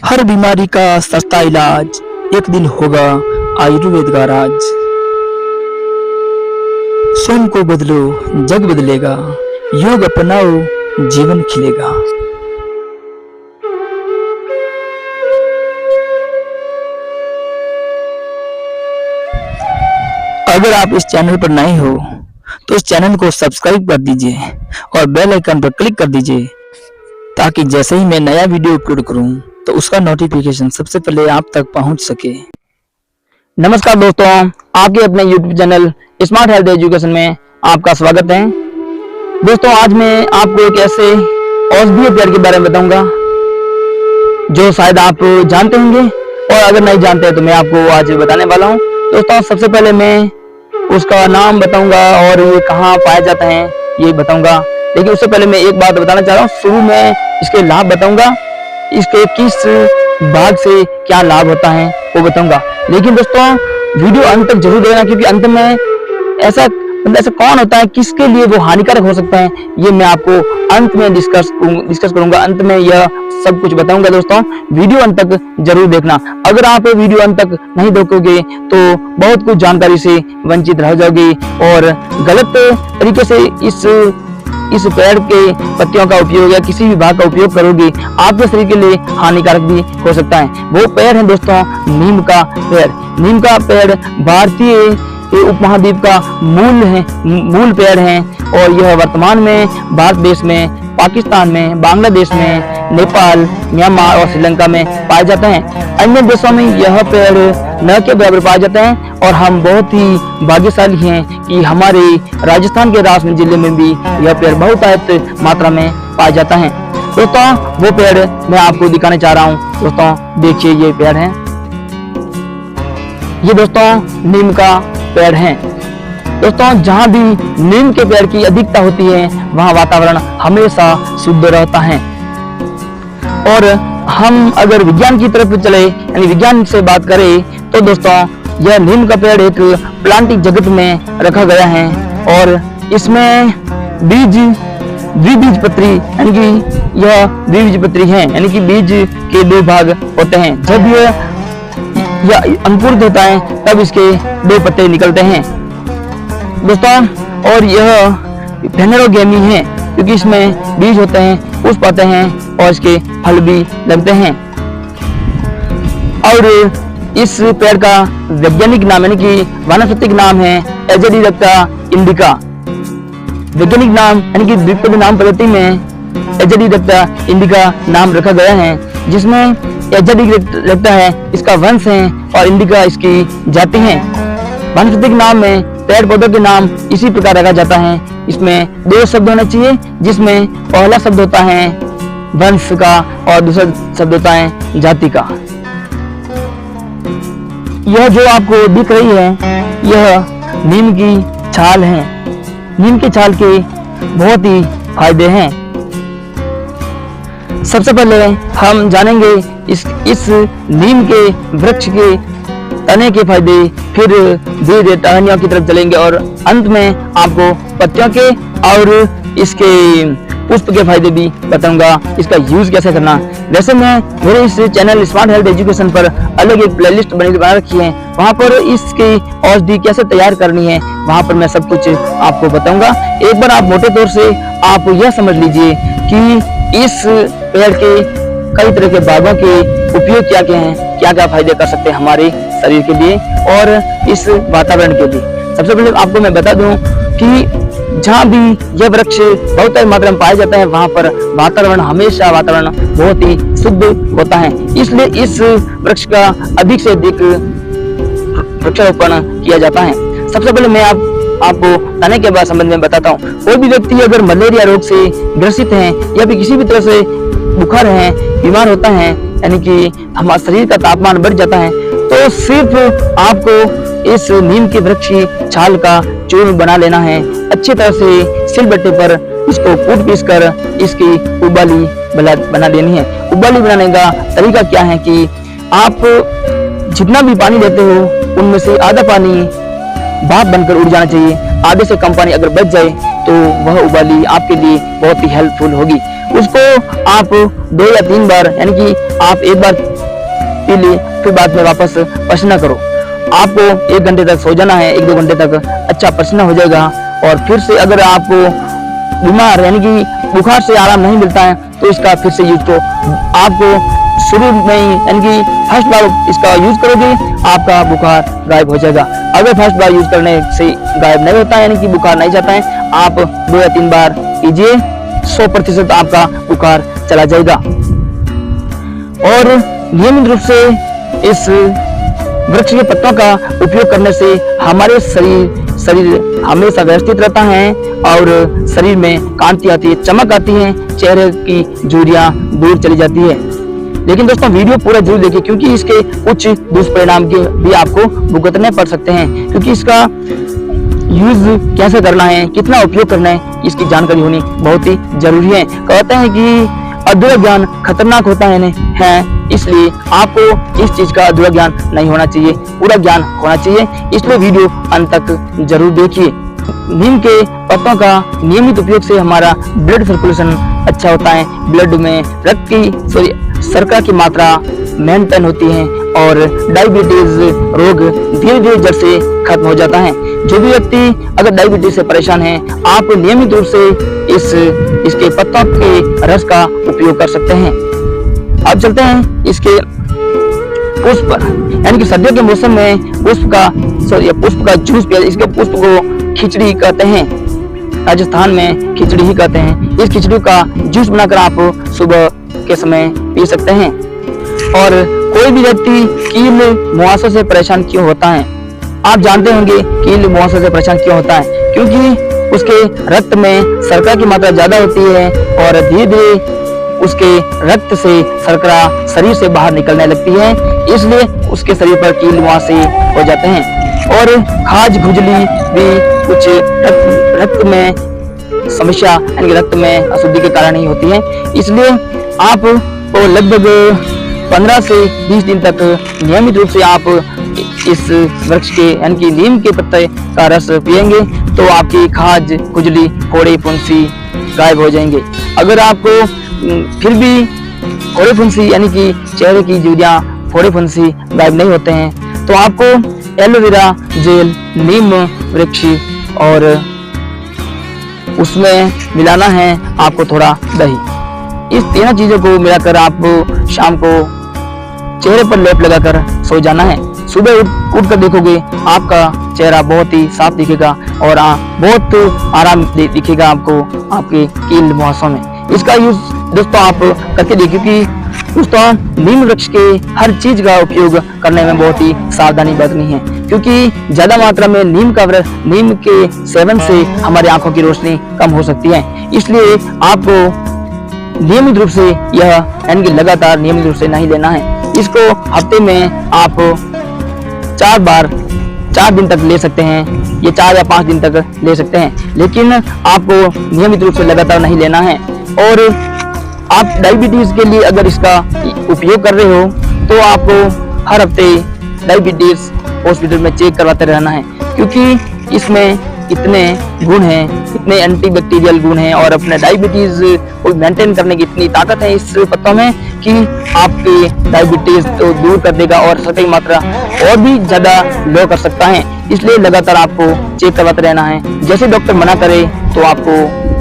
हर बीमारी का सस्ता इलाज एक दिन होगा आयुर्वेद का राज। स्वयं को बदलो जग बदलेगा, योग अपनाओ जीवन खिलेगा। अगर आप इस चैनल पर नए हो तो इस चैनल को सब्सक्राइब कर दीजिए और बेल आइकन पर क्लिक कर दीजिए, ताकि जैसे ही मैं नया वीडियो अपलोड करूं तो उसका नोटिफिकेशन सबसे पहले आप तक पहुंच सके। नमस्कार दोस्तों, आपके अपने YouTube channel smart health education में आपका स्वागत है। दोस्तों, आज मैं आपको एक ऐसे औषधीय पेड़ के बारे में बताऊंगा जो शायद आप जानते होंगे, और अगर नहीं जानते तो मैं आपको आज बताने वाला हूं। दोस्तों, सबसे पहले मैं उसका नाम बताऊंगा और ये कहाँ पाया जाता है ये बताऊंगा, लेकिन उससे पहले मैं एक बात बताना चाह रहा हूँ। शुरू में इसके लाभ बताऊंगा, इसके किस भाग से क्या लाभ होता है वो बताऊंगा। लेकिन दोस्तों, वीडियो अंत तक जरूर देखना, क्योंकि अंत में ऐसा कौन होता है, किसके लिए वो हानिकारक हो सकता है, ये मैं आपको अंत में डिस्कस करूंगा। अंत में यह सब कुछ बताऊंगा। दोस्तों, वीडियो अंत तक जरूर देखना। अगर आप वीडियो अंत तक नहीं देखोगे तो बहुत कुछ जानकारी से वंचित रह जाओगे और गलत तरीके से इस पेड़ के पत्तियों का उपयोग या किसी भी भाग का उपयोग करोगे, आपके शरीर के लिए हानिकारक भी हो सकता है। वो पेड़ है दोस्तों नीम का पेड़। नीम का पेड़ भारतीय उपमहाद्वीप का मूल पेड़ है, और यह वर्तमान में भारत देश में, पाकिस्तान में, बांग्लादेश में, नेपाल, म्यांमार और श्रीलंका में पाए जाते हैं। अन्य देशों में यह पेड़ न के बराबर पाए जाते हैं, और हम बहुत ही भाग्यशाली हैं कि हमारे राजस्थान के राजसमंद जिले में भी यह पेड़ बहुत मात्रा में पाया जाता है। दोस्तों, वो पेड़ मैं आपको दिखाने चाह रहा हूँ। दोस्तों देखिए, ये पेड़ है, ये दोस्तों नीम का पेड़ है। दोस्तों, जहाँ भी नीम के पेड़ की अधिकता होती है वहाँ वातावरण हमेशा शुद्ध रहता है। और हम अगर विज्ञान की तरफ चले, यानी विज्ञान से बात करें, तो दोस्तों यह नीम का पेड़ एक प्लांटिक जगत में रखा गया है, और इसमें द्विबीजपत्री, यानी कि यह द्विबीजपत्री है, यानी कि बीज के दो भाग होते हैं। जब यह अंकुरित होता है तब इसके दो पत्ते निकलते हैं दोस्तों। और यह फेनेरोगेमी है, क्योंकि इसमें बीज होते हैं, पुष्प आते हैं और इसके फल भी लगते हैं। और इस पेड़ का वैज्ञानिक नाम, यानी कि वानस्पतिक नाम है एजेडिरेक्टा इंडिका। वैज्ञानिक नाम यानी कि द्विपद नाम पद्धति में एजेडिरेक्टा इंडिका नाम रखा गया है, जिसमें एजेडिरेक्टा है इसका वंश है और इंडिका इसकी जाति है। वानस्पतिक नाम में पेड़ पौधों के नाम इसी प्रकार रखा जाता है। इसमें दो शब्द होना चाहिए, जिसमें पहला शब्द होता है वंश का और दूसरा शब्द होता है जाति का। यह जो आपको दिख रही है, यह नीम की छाल है। नीम की छाल के बहुत ही फायदे हैं। सबसे पहले हम जानेंगे इस नीम के वृक्ष के तने के फायदे, फिर धीरे धीरे टहनियों की तरफ चलेंगे, और अंत में आपको पत्तियों के और इसके पुष्प के फायदे भी बताऊंगा, इसका यूज कैसे करना। वैसे मैं मेरे इस चैनल स्मार्ट हेल्थ एजुकेशन पर अलग एक प्लेलिस्ट बना रखी है, वहां पर इसकी औषधि कैसे तैयार करनी है वहां पर मैं सब कुछ आपको बताऊंगा। एक बार आप मोटे तौर से आप यह समझ लीजिए कि इस पेड़ के कई तरह के भागों के उपयोग क्या क्या हैं, क्या क्या फायदे कर सकते हैं हमारे शरीर के लिए और इस वातावरण के लिए। सबसे पहले आपको मैं बता दूं कि जहाँ भी यह वृक्ष बहुत मात्रा में पाया जाता है, वहां पर वातावरण बहुत ही शुद्ध होता है। इसलिए इस वृक्ष का अधिक से अधिक वृक्षारोपण किया जाता है। सबसे पहले मैं आपको तने के बाद संबंध में बताता हूँ। कोई भी व्यक्ति अगर मलेरिया रोग से ग्रसित है या फिर किसी भी तरह से बुखार है, बीमार होता है, यानी कि हमारे शरीर का तापमान बढ़ जाता है, तो सिर्फ आपको इस नीम के वृक्ष की छाल का चूर्ण बना लेना है। अच्छी तरह से सिलबट्टे पर इसको कूट पीस कर इसकी उबाली बना देनी है। उबाली बनाने का तरीका क्या है कि आप जितना भी पानी लेते हो उनमें से आधा पानी भाप बनकर उड़ जाना चाहिए। आधे से कम पानी अगर बच जाए तो वह उबाली आपके लिए बहुत ही हेल्पफुल होगी। उसको आप 2 या 3 बार, यानी कि आप एक बार पी ली फिर बाद में वापस पसीना करो। आपको 1 घंटे तक सो जाना है, 1-2 घंटे तक अच्छा पसीना हो जाएगा। और फिर से अगर आपको बीमार यानी कि बुखार से आराम नहीं मिलता है तो इसका फिर से यूज करो। आपको शुरू में ही यानी कि फर्स्ट बार इसका यूज करोगे आपका बुखार गायब हो जाएगा। अगर फर्स्ट बार यूज करने से गायब नहीं होता है यानी कि बुखार नहीं जाता है, आप 2 या 3 बार कीजिए, 100% आपका बुखार चला जाएगा। और नियमित रूप से इस वृक्ष के पत्तों का उपयोग करने से हमारे शरीर हमेशा व्यवस्थित रहता है और शरीर में कांति आती है, चमक आती है, चेहरे की झुर्रियां दूर चली जाती है। लेकिन दोस्तों वीडियो पूरा जरूर देखिए, क्योंकि इसके कुछ दुष्परिणाम भी आपको भुगतने पड़ सकते हैं। क्योंकि इसका यूज कैसे करना है, कितना उपयोग करना है, इसकी जानकारी होनी बहुत ही जरूरी है। कहते हैं कि अधूरा ज्ञान खतरनाक होता है, इसलिए आपको इस चीज का अधूरा ज्ञान नहीं होना चाहिए, पूरा ज्ञान होना चाहिए। इसलिए वीडियो अंत तक जरूर देखिए। नीम के पत्तों का नियमित उपयोग से हमारा ब्लड सर्कुलेशन अच्छा होता है, ब्लड में रक्त की शर्करा की मात्रा मेंटेन होती है और डायबिटीज रोग धीरे धीरे जड़ से खत्म हो जाता है। जो भी व्यक्ति अगर डायबिटीज से परेशान है, आप नियमित रूप से इसके पत्तों के रस का उपयोग कर सकते हैं। अब चलते हैं इसके पुष्प, यानी कि सर्दियों के मौसम में पुष्प का जूस पिया। इसके पुष्प को खिचड़ी कहते हैं, राजस्थान में खिचड़ी ही कहते हैं। इस खिचड़ी का जूस बनाकर आप सुबह के समय पी सकते हैं। और कोई भी व्यक्ति कील मुहासे से परेशान क्यों होता है? आप जानते होंगे कील मुहासे से परेशान क्यों होता है, क्योंकि उसके रक्त में शर्करा की मात्रा ज्यादा होती है और धीरे धीरे उसके रक्त से शर्करा शरीर से बाहर निकलने लगती है, इसलिए उसके शरीर पर कील मुहासे हो जाते हैं। और खाज खुजली भी कुछ रक्त में समस्या यानी रक्त में अशुद्धि के कारण ही होती है। इसलिए आप को लगभग 15 से 20 दिन तक नियमित रूप से आप इस वृक्ष के यानी कि नीम के पत्ते का रस पिएंगे तो आपकी खाज खुजली फोड़े फुंसी गायब हो जाएंगे। अगर आपको फिर भी फोड़े फुंसी यानी कि चेहरे की झुर्रियां फोड़े फुंसी गायब नहीं होते हैं तो आपको एलोवेरा जेल, नीम वृक्ष और उसमें मिलाना है आपको थोड़ा दही। इस तीनों चीजों को मिलाकर आप शाम को चेहरे पर लेप लगाकर सो जाना है। सुबह उठ कर देखोगे आपका चेहरा बहुत ही साफ दिखेगा और बहुत आराम दिखेगा आपको आपके कील मुहासों में। इसका यूज दोस्तों आप करके देखिए कि दोस्तों नीम वृक्ष के हर चीज का उपयोग करने में बहुत ही सावधानी बरतनी है, क्योंकि ज्यादा मात्रा में नीम के सेवन से हमारी आंखों की रोशनी कम हो सकती है। इसलिए आपको नियमित रूप से यह यानी कि लगातार नियमित रूप से नहीं लेना है। इसको हफ्ते में आप 4 दिन तक ले सकते हैं, ये 4 या 5 दिन तक ले सकते हैं, लेकिन आपको नियमित रूप से लगातार नहीं लेना है। और आप डायबिटीज के लिए अगर इसका उपयोग कर रहे हो तो आपको हर हफ्ते डायबिटीज हॉस्पिटल में चेक करवाते रहना है, क्योंकि इसमें इतने गुण हैं, इतने एंटीबैक्टीरियल गुण हैं और अपने डायबिटीज को मेंटेन करने की इतनी ताकत है इस पत्तों में कि आपकी डायबिटीज तो दूर कर देगा और शर्करा की मात्रा और भी ज्यादा लो कर सकता है। इसलिए लगातार आपको चेक करवाते रहना है। जैसे डॉक्टर मना करे तो आपको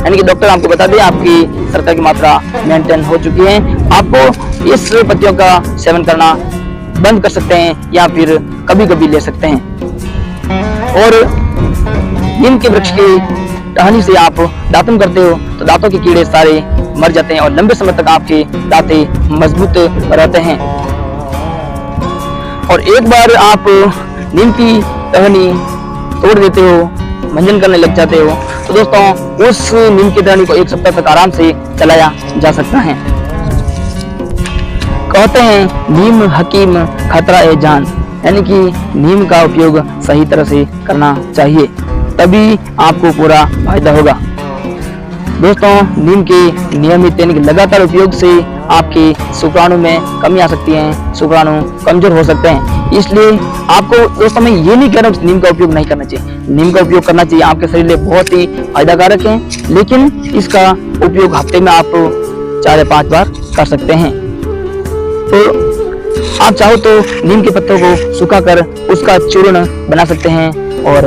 यानी कि डॉक्टर आपको बता दे आपकी शर्करा की मात्रा मेंटेन हो चुकी है, आपको इस पत्तियों का सेवन करना बंद कर सकते हैं या फिर कभी कभी ले सकते हैं। और नीम के वृक्ष की टहनी से आप दातुन करते हो तो दांतों के कीड़े सारे मर जाते हैं और लंबे समय तक आपके दांतें मजबूत रहते हैं। और एक बार आप नीम की टहनी तोड़ देते हो, मंजन करने लग जाते हो तो दोस्तों उस नीम की टहनी को 1 सप्ताह तक आराम से चलाया जा सकता है। कहते हैं नीम हकीम खतरा ए जान, यानी कि नीम का उपयोग सही तरह से करना चाहिए, तभी आपको पूरा फायदा होगा। दोस्तों नीम के नियमित यानी कि लगातार उपयोग से आपके शुक्राणु में कमी आ सकती है, शुक्राणु कमजोर हो सकते हैं। इसलिए आपको दोस्तों मैं ये नहीं कह रहा हूँ नीम का उपयोग नहीं करना चाहिए, नीम का उपयोग करना चाहिए, आपके शरीर लिए बहुत ही फायदा कारक है। लेकिन इसका उपयोग हफ्ते में आप 4 या 5 बार कर सकते हैं। तो आप चाहो तो नीम के पत्तों को सुखाकर उसका चूर्ण बना सकते हैं, और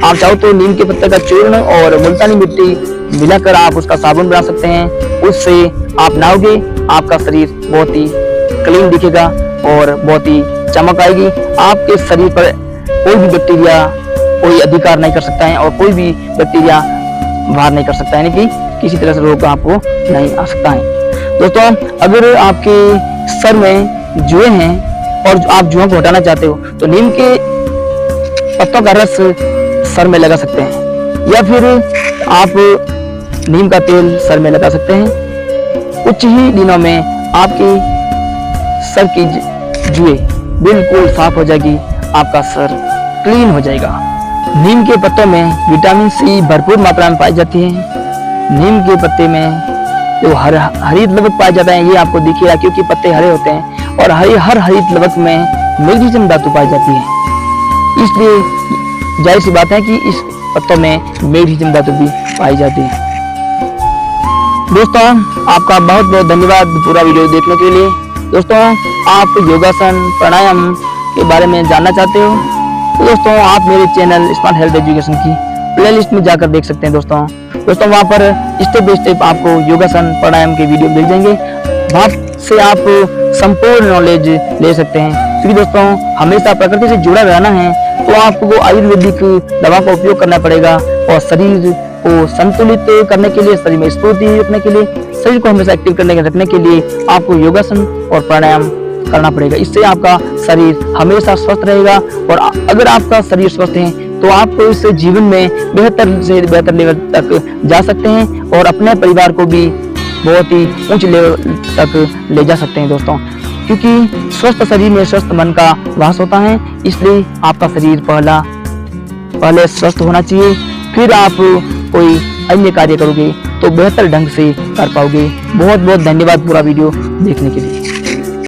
आप चाहो तो नीम के पत्ते का चूर्ण और मुल्तानी मिट्टी मिलाकर आप उसका साबुन बना सकते हैं। उससे आप नहाओगे, आपका शरीर बहुत ही क्लीन दिखेगा और बहुत ही चमक आएगी। आपके शरीर पर कोई भी बैक्टीरिया कोई अधिकार नहीं कर सकता है और कोई भी बैक्टीरिया बाहर नहीं कर सकता है, यानी कि किसी तरह से रोग आपको नहीं आ सकता है। दोस्तों, अगर आपके सर में जुए हैं और आप जुओं को हटाना चाहते हो तो नीम के पत्तों का रस सर में लगा सकते हैं, या फिर आप नीम का तेल सर में लगा सकते हैं। कुछ ही दिनों में आपकी सर की जुए बिल्कुल साफ हो जाएगी, आपका सर क्लीन हो जाएगा। नीम के पत्तों में विटामिन सी भरपूर मात्रा में पाई जाती है। नीम के पत्ते में जो हरित लवक पाया जाता है, ये आपको दिखेगा क्योंकि पत्ते हरे होते हैं, और हर हरित लवक में मैग्नीशियम धातु पाई जाती है। इसलिए जाहिर सी बात है कि इस पत्तों में मैग्नीशियम धातु भी पाई जाती है। दोस्तों, आपका बहुत बहुत धन्यवाद पूरा वीडियो देखने के लिए। दोस्तों, आप योगासन प्राणायाम के बारे में जानना चाहते हो तो दोस्तों आप मेरे चैनल स्मार्ट हेल्थ एजुकेशन की प्लेलिस्ट में जाकर देख सकते हैं। दोस्तों वहाँ पर स्टेप बाय स्टेप आपको योगासन प्राणायाम के वीडियो मिल जाएंगे, वहाँ से आप संपूर्ण नॉलेज ले सकते हैं। क्योंकि दोस्तों हमेशा प्रकृति से जुड़ा रहना है तो आपको आयुर्वेदिक दवा का उपयोग करना पड़ेगा, और शरीर को संतुलित करने के लिए, शरीर में स्फूर्ति रखने के लिए, शरीर को हमेशा एक्टिव रखने के लिए आपको योगासन और प्राणायाम करना पड़ेगा। इससे आपका शरीर हमेशा स्वस्थ रहेगा, और अगर आपका शरीर स्वस्थ है तो आप इस जीवन में बेहतर से बेहतर लेवल तक जा सकते हैं और अपने परिवार को भी बहुत ही ऊंचे लेवल तक ले जा सकते हैं। दोस्तों, क्योंकि स्वस्थ शरीर में स्वस्थ मन का वास होता है, इसलिए आपका शरीर पहले स्वस्थ होना चाहिए, फिर आप कोई अन्य कार्य करोगे तो बेहतर ढंग से कर पाओगे। बहुत बहुत धन्यवाद पूरा वीडियो देखने के लिए।